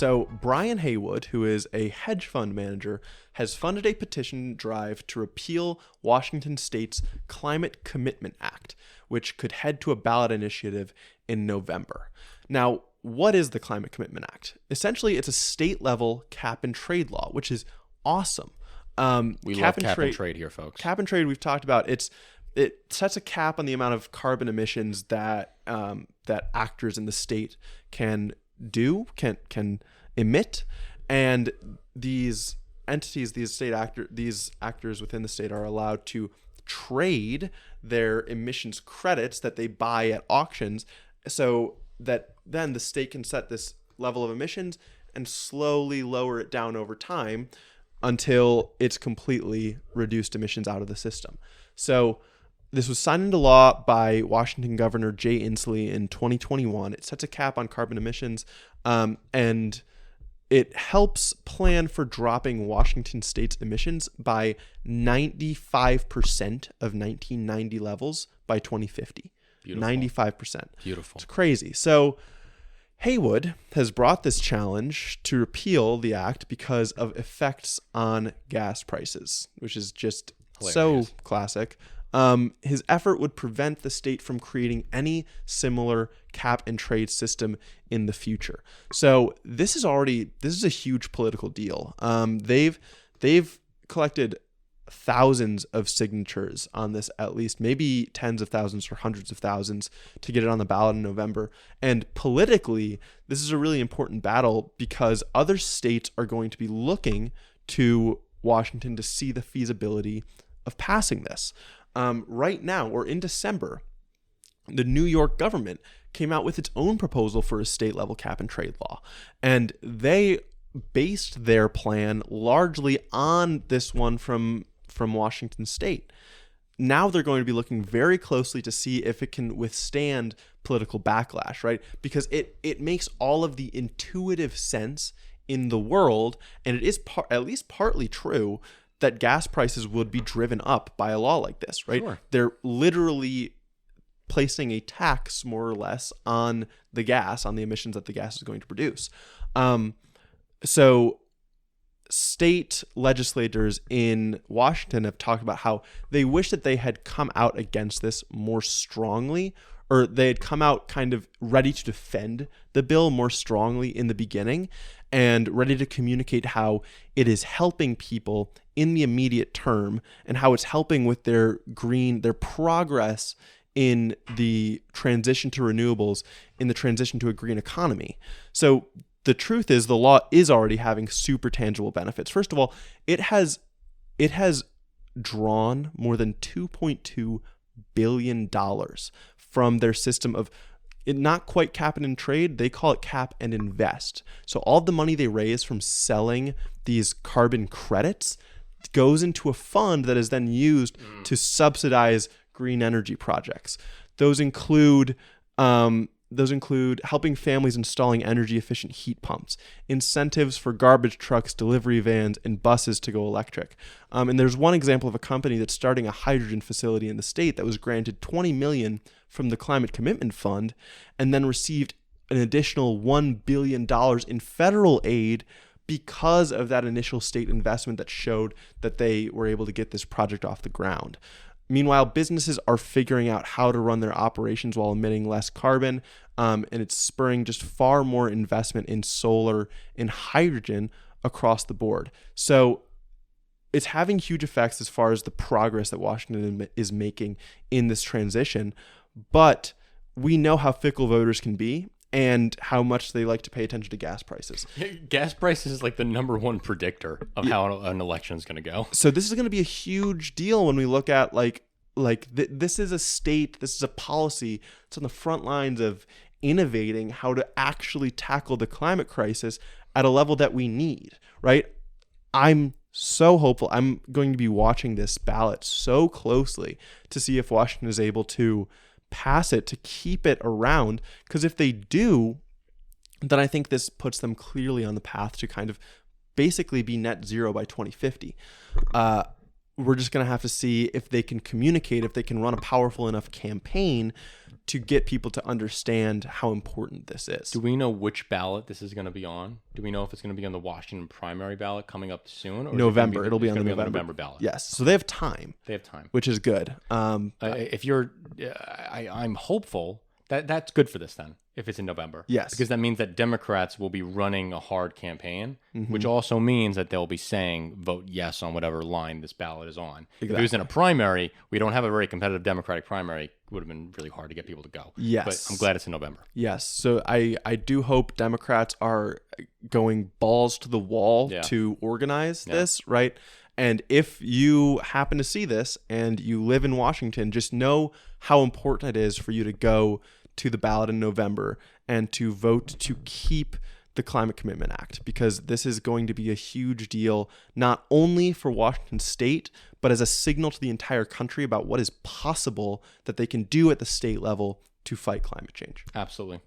So Brian Haywood, who is a hedge fund manager, has funded a petition drive to repeal Washington State's Climate Commitment Act, which could head to a ballot initiative in November. Now, what is the Climate Commitment Act? Essentially, it's a state-level cap-and-trade law, which is awesome. We love cap and trade here, folks. Cap and trade, we've talked about. It sets a cap on the amount of carbon emissions that actors in the state can emit, and these entities, these actors within the state are allowed to trade their emissions credits that they buy at auctions, so that then the state can set this level of emissions and slowly lower it down over time until it's completely reduced emissions out of the system. So this was signed into law by Washington Governor Jay Inslee in 2021. It sets a cap on carbon emissions, and it helps plan for dropping Washington State's emissions by 95% of 1990 levels by 2050. Beautiful. 95%. Beautiful. It's crazy. So Haywood has brought this challenge to repeal the act because of effects on gas prices, which is just Hilarious. So classic. His effort would prevent the state from creating any similar cap and trade system in the future. So this is a huge political deal. They've collected thousands of signatures on this, at least maybe tens of thousands or hundreds of thousands, to get it on the ballot in November. And politically, this is a really important battle because other states are going to be looking to Washington to see the feasibility of passing this. Right now, or in December, the New York government came out with its own proposal for a state-level cap-and-trade law, and they based their plan largely on this one from Washington State. Now they're going to be looking very closely to see if it can withstand political backlash, right? Because it makes all of the intuitive sense in the world, and it is at least partly true that gas prices would be driven up by a law like this, right? Sure. They're literally placing a tax, more or less, on the gas, on the emissions that the gas is going to produce. So state legislators in Washington have talked about how they wish that they had come out against this more strongly, or they had come out kind of ready to defend the bill more strongly in the beginning and ready to communicate how it is helping people in the immediate term and how it's helping with their progress in the transition to renewables, in the transition to a green economy. So the truth is the law is already having super tangible benefits. First of all, it has drawn more than $2.2 billion from their system of it, not quite cap and trade. They call it cap and invest. So all the money they raise from selling these carbon credits goes into a fund that is then used to subsidize green energy projects. Those include helping families installing energy efficient heat pumps, incentives for garbage trucks, delivery vans, and buses to go electric. And there's one example of a company that's starting a hydrogen facility in the state that was granted $20 million from the Climate Commitment Fund and then received an additional $1 billion in federal aid because of that initial state investment that showed that they were able to get this project off the ground. Meanwhile, businesses are figuring out how to run their operations while emitting less carbon, and it's spurring just far more investment in solar and hydrogen across the board. So it's having huge effects as far as the progress that Washington is making in this transition, but we know how fickle voters can be and how much they like to pay attention to gas prices. Gas prices is like the number one predictor of how an election is going to go. So this is going to be a huge deal when we look at this is a state, this is a policy. It's on the front lines of innovating how to actually tackle the climate crisis at a level that we need, right? I'm so hopeful. I'm going to be watching this ballot so closely to see if Washington is able to pass it, to keep it around, because if they do, then I think this puts them clearly on the path to kind of basically be net zero by 2050. We're just going to have to see if they can communicate, if they can run a powerful enough campaign to get people to understand how important this is. Do we know which ballot this is going to be on? Do we know if it's going to be on the Washington primary ballot coming up soon? Or November. It'll be on the November ballot. Yes. So they have time. They have time. Which is good. If you're, I'm hopeful that that's good for this then, if it's in November. Yes. Because that means that Democrats will be running a hard campaign, Mm-hmm. which also means that they'll be saying vote yes on whatever line this ballot is on. If it was Exactly. in a primary, we don't have a very competitive Democratic primary. It would have been really hard to get people to go. Yes. But I'm glad it's in November. Yes. So I do hope Democrats are going balls to the wall Yeah. to organize this, right? And if you happen to see this and you live in Washington, just know how important it is for you to go to the ballot in November and to vote to keep the Climate Commitment Act, because this is going to be a huge deal, not only for Washington state, but as a signal to the entire country about what is possible that they can do at the state level to fight climate change. Absolutely.